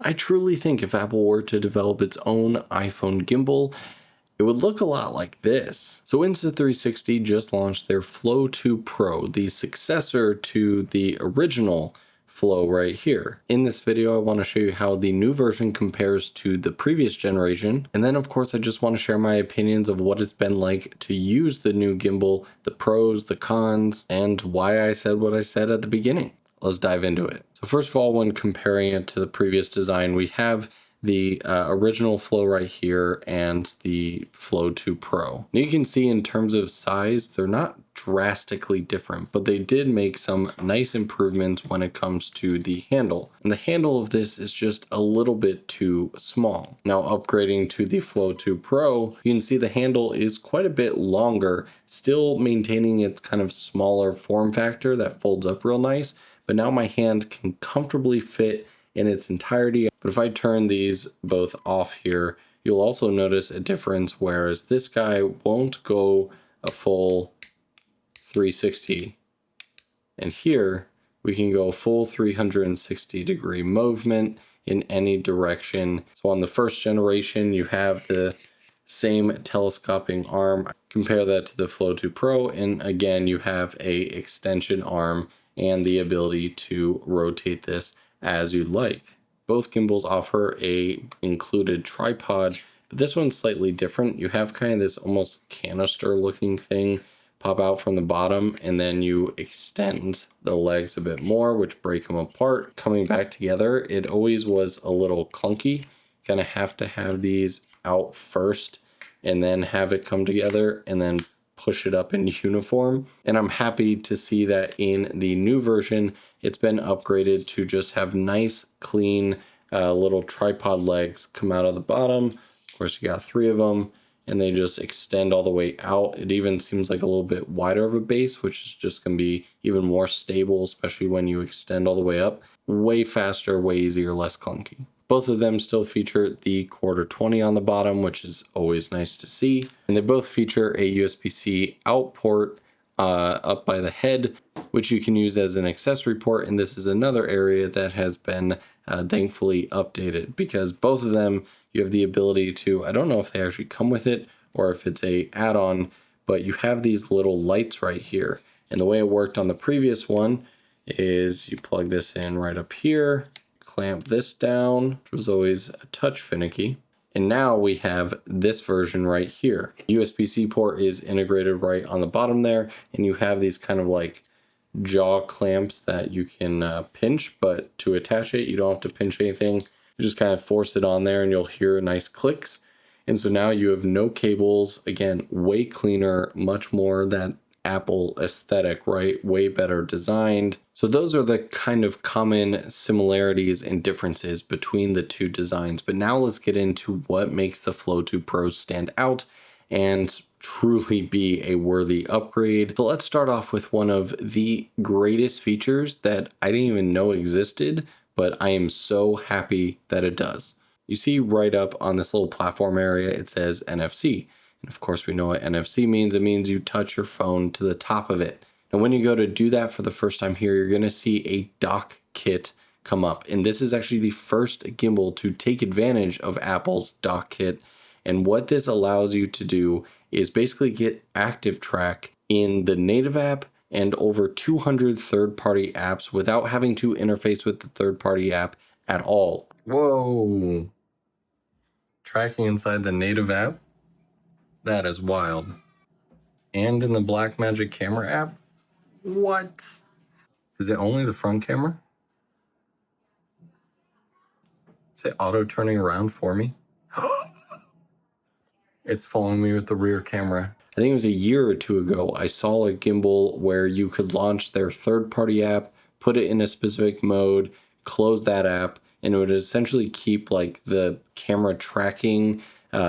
I truly think if Apple were to develop its own iPhone gimbal, it would look a lot like this. So Insta360 just launched their Flow 2 Pro, the successor to the original Flow right here. In this video, I want to show you how the new version compares to the previous generation. And then of course, I just want to share my opinions of what it's been like to use the new gimbal, the pros, the cons, and why I said what I said at the beginning. Let's dive into it. So first of all, when comparing it to the previous design, we have the original Flow right here and the Flow 2 Pro. Now you can see in terms of size, they're not drastically different, but they did make some nice improvements when it comes to the handle. And the handle of this is just a little bit too small. Now upgrading to the Flow 2 Pro, you can see the handle is quite a bit longer, still maintaining its kind of smaller form factor that folds up real nice. But now my hand can comfortably fit in its entirety. But if I turn these both off here, you'll also notice a difference, whereas this guy won't go a full 360. And here we can go full 360-degree movement in any direction. So on the first generation, you have the same telescoping arm. Compare that to the Flow 2 Pro, and again, you have a extension arm and the ability to rotate this as you'd like. Both gimbals offer a included tripod, but this one's slightly different. You have kind of this almost canister looking thing pop out from the bottom, and then you extend the legs a bit more, which break them apart. Coming back together, it always was a little clunky. Kind of have to have these out first and then have it come together and then push it up in uniform. And I'm happy to see that in the new version, it's been upgraded to just have nice, clean little tripod legs come out of the bottom. Of course, you got 3 of them, and they just extend all the way out. It even seems like a little bit wider of a base, which is just going to be even more stable, especially when you extend all the way up. Way faster, way easier, less clunky. Both of them still feature the quarter 20 on the bottom, which is always nice to see. And they both feature a USB-C out port up by the head, which you can use as an accessory port. And this is another area that has been thankfully updated, because both of them, you have the ability to, I don't know if they actually come with it or if it's a add-on, but you have these little lights right here. And the way it worked on the previous one is you plug this in right up here, clamp this down, which was always a touch finicky. And now we have this version right here. USB-C port is integrated right on the bottom there, and you have these kind of like jaw clamps that you can pinch, but to attach it, you don't have to pinch anything. You just kind of force it on there and you'll hear nice clicks. And so now you have no cables. Again, way cleaner, much more that Apple aesthetic, right? Way better designed. So those are the kind of common similarities and differences between the two designs. But now let's get into what makes the Flow 2 Pro stand out and truly be a worthy upgrade. So let's start off with one of the greatest features that I didn't even know existed, but I am so happy that it does. You see right up on this little platform area, it says NFC. And of course, we know what NFC means. It means you touch your phone to the top of it. And when you go to do that for the first time here, you're going to see a dock kit come up. And this is actually the first gimbal to take advantage of Apple's dock kit. And what this allows you to do is basically get active track in the native app and over 200 third-party apps without having to interface with the third-party app at all. Whoa. Tracking inside the native app? That is wild. And in the Blackmagic camera app? What? Is it only the front camera? Is it auto turning around for me? It's following me with the rear camera. I think it was a year or two ago, I saw a gimbal where you could launch their third-party app, put it in a specific mode, close that app, and it would essentially keep like the camera tracking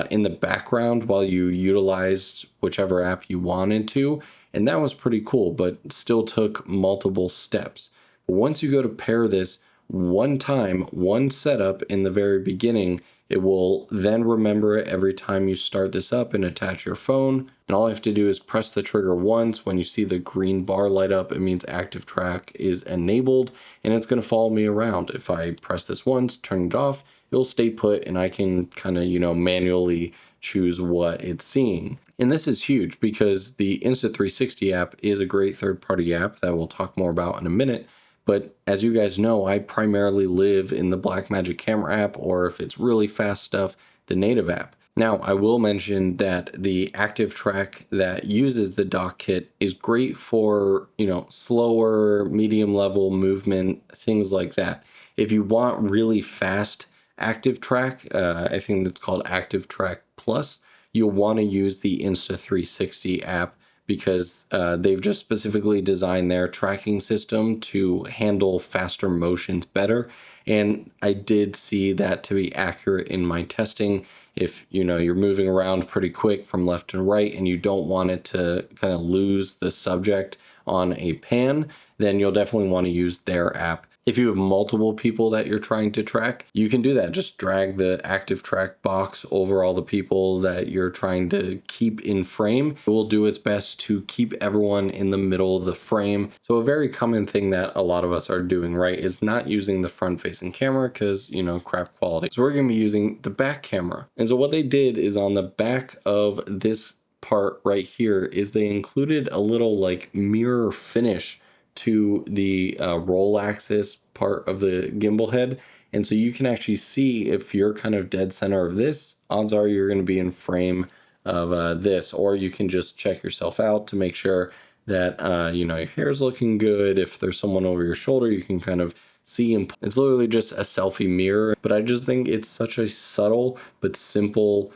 in the background while you utilized whichever app you wanted to. And that was pretty cool, but still took multiple steps. But once you go to pair this one time, one setup in the very beginning. It will then remember it every time you start this up and attach your phone. And all I have to do is press the trigger once. When you see the green bar light up, it means active track is enabled, and it's going to follow me around. If I press this once, turn it off, it'll stay put, and I can kind of, manually choose what it's seeing. And this is huge because the Insta360 app is a great third-party app that we'll talk more about in a minute. But as you guys know, I primarily live in the Blackmagic camera app, or if it's really fast stuff, the native app. Now, I will mention that the active track that uses the dock kit is great for, slower, medium level movement, things like that. If you want really fast active track, I think that's called Active Track Plus, you'll want to use the Insta360 app because they've just specifically designed their tracking system to handle faster motions better. And I did see that to be accurate in my testing. If you're moving around pretty quick from left and right and you don't want it to kind of lose the subject on a pan, then you'll definitely want to use their app. If you have multiple people that you're trying to track, you can do that. Just drag the active track box over all the people that you're trying to keep in frame. It will do its best to keep everyone in the middle of the frame. So a very common thing that a lot of us are doing, right, is not using the front facing camera because, crap quality. So we're going to be using the back camera. And so what they did is on the back of this part right here is they included a little like mirror finish to the roll axis part of the gimbal head. And so you can actually see if you're kind of dead center of this, odds are you're going to be in frame of this, or you can just check yourself out to make sure that, your hair's looking good. If there's someone over your shoulder, you can kind of see. It's literally just a selfie mirror, but I just think it's such a subtle but simple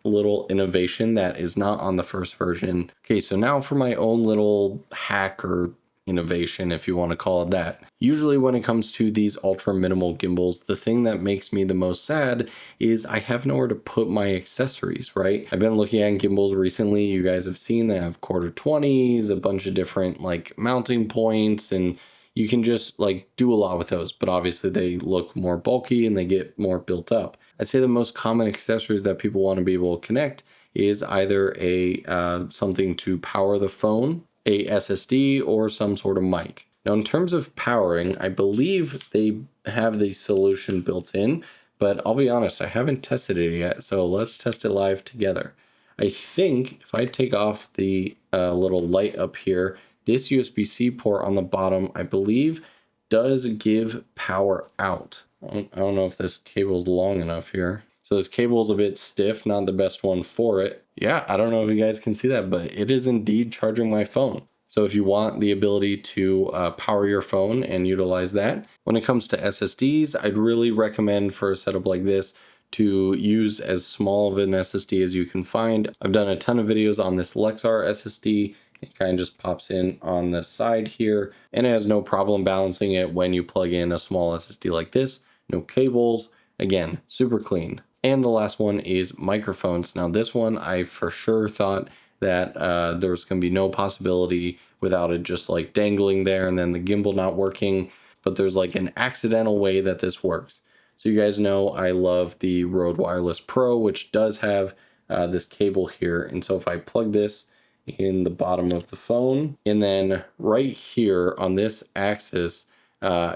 little innovation that is not on the first version. Okay, so now for my own little hack or innovation, if you want to call it that. Usually when it comes to these ultra minimal gimbals, the thing that makes me the most sad is I have nowhere to put my accessories, right? I've been looking at gimbals recently. You guys have seen they have quarter 20s, a bunch of different like mounting points, and you can just like do a lot with those, but obviously they look more bulky and they get more built up. I'd say the most common accessories that people want to be able to connect is either a something to power the phone, a SSD, or some sort of mic. Now, in terms of powering, I believe they have the solution built in, but I'll be honest, I haven't tested it yet, so let's test it live together. I think if I take off the little light up here, this USB-C port on the bottom, I believe, does give power out. I don't know if this cable is long enough here. So this cable is a bit stiff, not the best one for it. Yeah, I don't know if you guys can see that, but it is indeed charging my phone. So if you want the ability to power your phone and utilize that. When it comes to SSDs, I'd really recommend for a setup like this to use as small of an SSD as you can find. I've done a ton of videos on this 𝗦𝗧𝗨𝗙𝗙 SSD. It kind of just pops in on the side here, and it has no problem balancing it when you plug in a small SSD like this. No cables. Again, super clean. And the last one is microphones. Now this one, I for sure thought that there was going to be no possibility without it just like dangling there and then the gimbal not working. But there's like an accidental way that this works. So you guys know I love the Rode Wireless Pro, which does have this cable here. And so if I plug this in the bottom of the phone, and then right here on this axis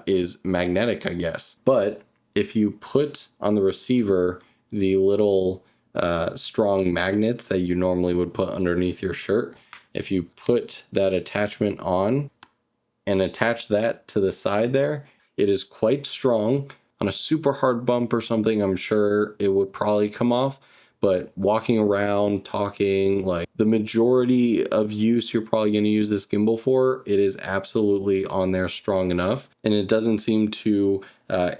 is magnetic, I guess. But if you put on the receiver the little strong magnets that you normally would put underneath your shirt, if you put that attachment on and attach that to the side there, it is quite strong. On a super hard bump or something, I'm sure it would probably come off. But walking around, talking, like the majority of use you're probably going to use this gimbal for, it is absolutely on there strong enough. And it doesn't seem to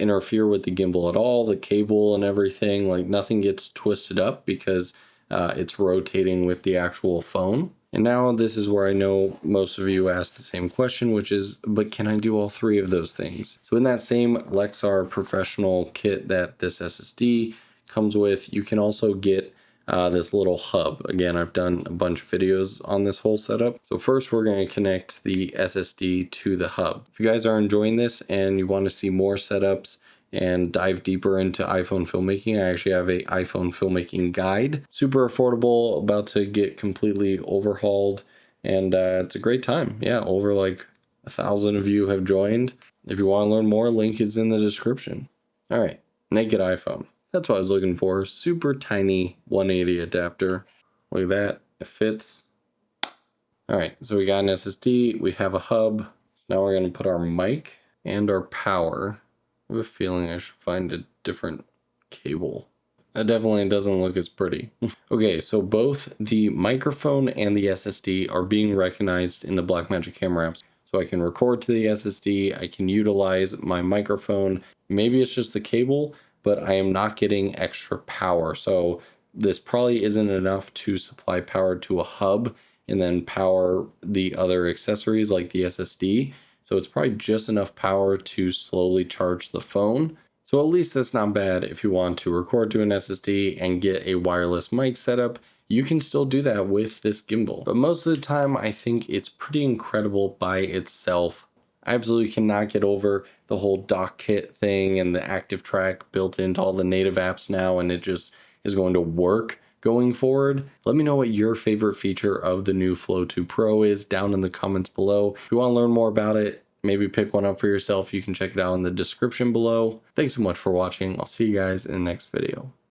interfere with the gimbal at all. The cable and everything, like nothing gets twisted up because it's rotating with the actual phone. And now this is where I know most of you ask the same question, which is, but can I do all three of those things? So in that same 𝗦𝗧𝗨𝗙𝗙 professional kit that this SSD comes with, you can also get this little hub. Again, I've done a bunch of videos on this whole setup. So first we're going to connect the SSD to the hub. If you guys are enjoying this and you want to see more setups and dive deeper into iPhone filmmaking, I actually have a iPhone filmmaking guide. Super affordable, about to get completely overhauled, and it's a great time. Yeah, over like 1,000 of you have joined. If you want to learn more, link is in the description. All right, naked iPhone. That's what I was looking for. Super tiny 180 adapter. Look at that, it fits. All right, so we got an SSD, we have a hub. So now we're gonna put our mic and our power. I have a feeling I should find a different cable. That definitely doesn't look as pretty. Okay, so both the microphone and the SSD are being recognized in the Blackmagic camera apps. So I can record to the SSD, I can utilize my microphone. Maybe it's just the cable, but I am not getting extra power. So this probably isn't enough to supply power to a hub and then power the other accessories like the SSD. So it's probably just enough power to slowly charge the phone. So at least that's not bad. If you want to record to an SSD and get a wireless mic setup, you can still do that with this gimbal. But most of the time, I think it's pretty incredible by itself. I absolutely cannot get over the whole dock kit thing and the active track built into all the native apps now, and it just is going to work going forward. Let me know what your favorite feature of the new Flow 2 Pro is down in the comments below. If you want to learn more about it, maybe pick one up for yourself, you can check it out in the description below. Thanks so much for watching. I'll see you guys in the next video.